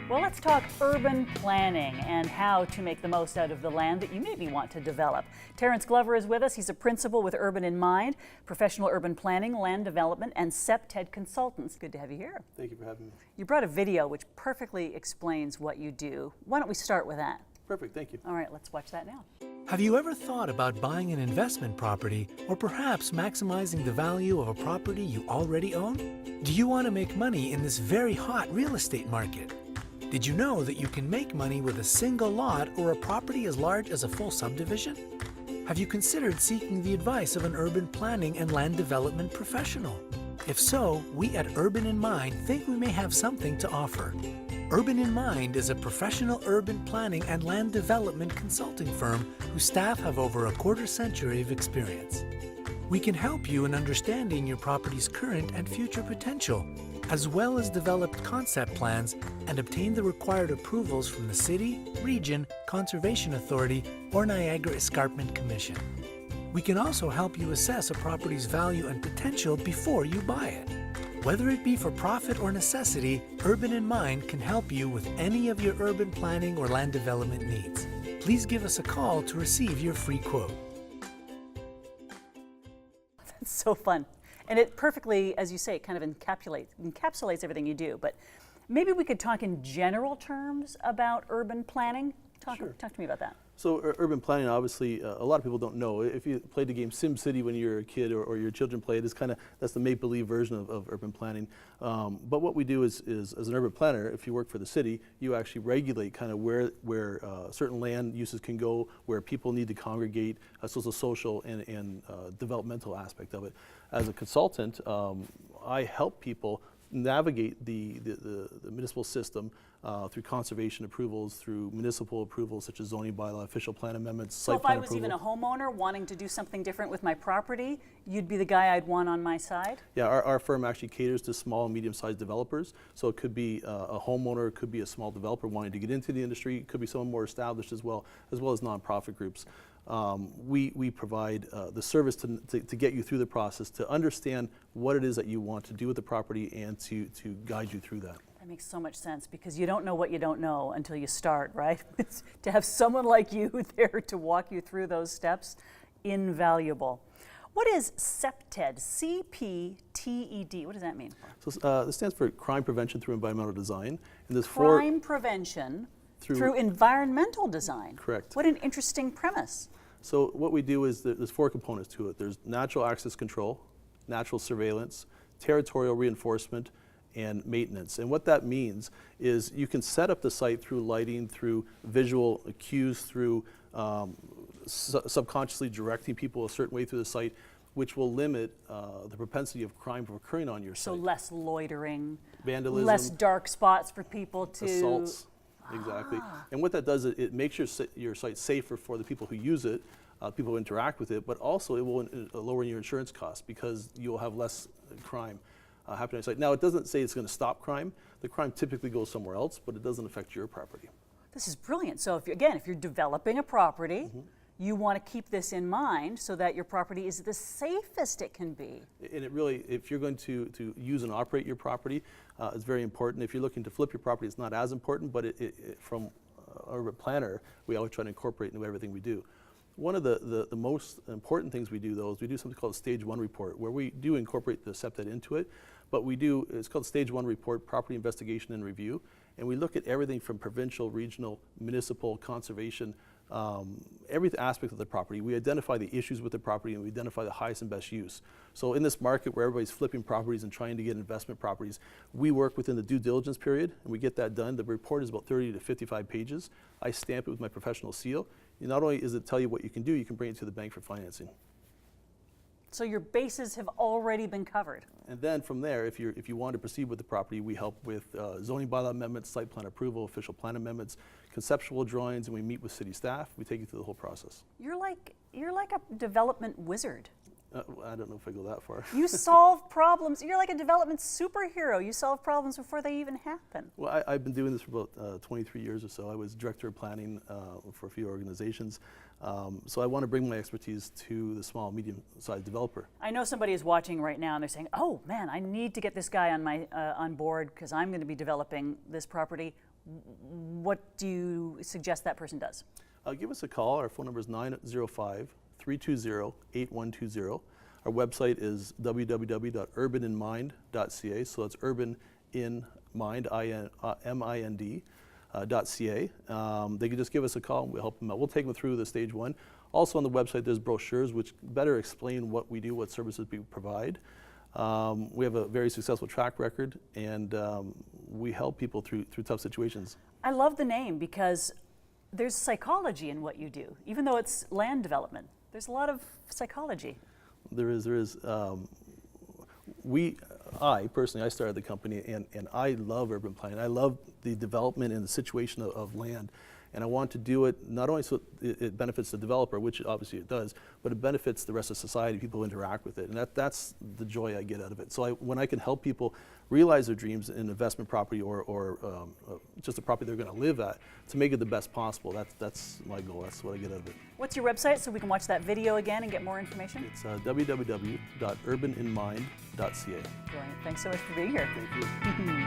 Well, let's talk urban planning and how to make the most out of the land that you maybe want to develop. Terrance Glover is with us. He's a principal with Urban in Mind, professional urban planning, land development, and CPTED consultants. Good to have you here. Thank you for having me. You brought a video which perfectly explains what you do. Why don't we start with that? Perfect, thank you. All right, let's watch that now. Have you ever thought about buying an investment property or perhaps maximizing the value of a property you already own? Do you want to make money in this very hot real estate market? Did you know that you can make money with a single lot or a property as large as a full subdivision? Have you considered seeking the advice of an urban planning and land development professional? If so, we at Urban in Mind think we may have something to offer. Urban in Mind is a professional urban planning and land development consulting firm whose staff have over a quarter-century of experience. We can help you in understanding your property's current and future potential, as well as develop concept plans and obtain the required approvals from the City, Region, Conservation Authority, or Niagara Escarpment Commission. We can also help you assess a property's value and potential before you buy it. Whether it be for profit or necessity, Urban in Mind can help you with any of your urban planning or land development needs. Please give us a call to receive your free quote. That's so fun. And it perfectly, as you say, kind of encapsulates everything you do. But maybe we could talk in general terms about urban planning. Talk to me about that. So urban planning, obviously, a lot of people don't know. If you played the game SimCity when you were a kid or your children play it, that's the make-believe version of urban planning. But what we do is as an urban planner, if you work for the city, you actually regulate kind of where certain land uses can go, where people need to congregate, so it's a social and developmental aspect of it. As a consultant, I help people navigate the municipal system through conservation approvals, through municipal approvals such as zoning bylaw, official plan amendments, site plan approval. So if I was even a homeowner wanting to do something different with my property, you'd be the guy I'd want on my side? Yeah, our firm actually caters to small and medium-sized developers. So it could be a homeowner, it could be a small developer wanting to get into the industry, it could be someone more established as well as nonprofit groups. We provide the service to get you through the process, to understand what it is that you want to do with the property and to guide you through that. That makes so much sense because you don't know what you don't know until you start, right? To have someone like you there to walk you through those steps, invaluable. What is CPTED? C-P-T-E-D. What does that mean? So this stands for Crime Prevention Through Environmental Design. And there's Crime Prevention through environmental design. Correct. What an interesting premise. So what we do is there's four components to it. There's natural access control, natural surveillance, territorial reinforcement, and maintenance. And what that means is you can set up the site through lighting, through visual cues, through subconsciously directing people a certain way through the site, which will limit the propensity of crime from occurring on your site. So less loitering, vandalism, less dark spots for people to... assaults. Exactly. And what that does is it makes your site safer for the people who use it, people who interact with it, but also it will lower your insurance costs because you'll have less crime happening on your site. Now, it doesn't say it's going to stop crime. The crime typically goes somewhere else, but it doesn't affect your property. This is brilliant. So if you're developing a property, you want to keep this in mind so that your property is the safest it can be. And it really, if you're going to use and operate your property, it's very important. If you're looking to flip your property, it's not as important, but from a planner, we always try to incorporate into everything we do. One of the most important things we do, though, is we do something called a Stage 1 report, where we do incorporate the CPTED into it, but it's called Stage 1 report, property investigation and review, and we look at everything from provincial, regional, municipal, conservation, every aspect of the property. We identify the issues with the property and we identify the highest and best use. So in this market where everybody's flipping properties and trying to get investment properties, we work within the due diligence period and we get that done. The report is about 30 to 55 pages. I stamp it with my professional seal. And not only does it tell you what you can do, you can bring it to the bank for financing. So your bases have already been covered. And then from there, if you want to proceed with the property, we help with zoning bylaw amendments, site plan approval, official plan amendments, conceptual drawings, and we meet with city staff. We take you through the whole process. You're like a development wizard. I don't know if I go that far. You solve problems. You're like a development superhero. You solve problems before they even happen. Well, I've been doing this for about 23 years or so. I was director of planning for a few organizations. So I want to bring my expertise to the small, medium-sized developer. I know somebody is watching right now and they're saying, oh man, I need to get this guy on board because I'm going to be developing this property. what do you suggest that person does? Give us a call. Our phone number is 905-320-8120. Our website is www.urbaninmind.ca. So that's urban in mind, M-I-N-D, .ca. They can just give us a call and we'll help them out. We'll take them through the stage one. Also on the website there's brochures which better explain what we do, what services we provide. We have a very successful track record, and we help people through tough situations. I love the name because there's psychology in what you do. Even though it's land development, there's a lot of psychology. There is. I personally started the company, and I love urban planning. I love the development and the situation of land. And I want to do it not only so it benefits the developer, which obviously it does, but it benefits the rest of society, people who interact with it. And that's the joy I get out of it. So when I can help people realize their dreams in investment property or just a property they're going to live at, to make it the best possible, that's my goal. That's what I get out of it. What's your website so we can watch that video again and get more information? It's www.urbaninmind.ca. Brilliant. Thanks so much for being here. Thank you.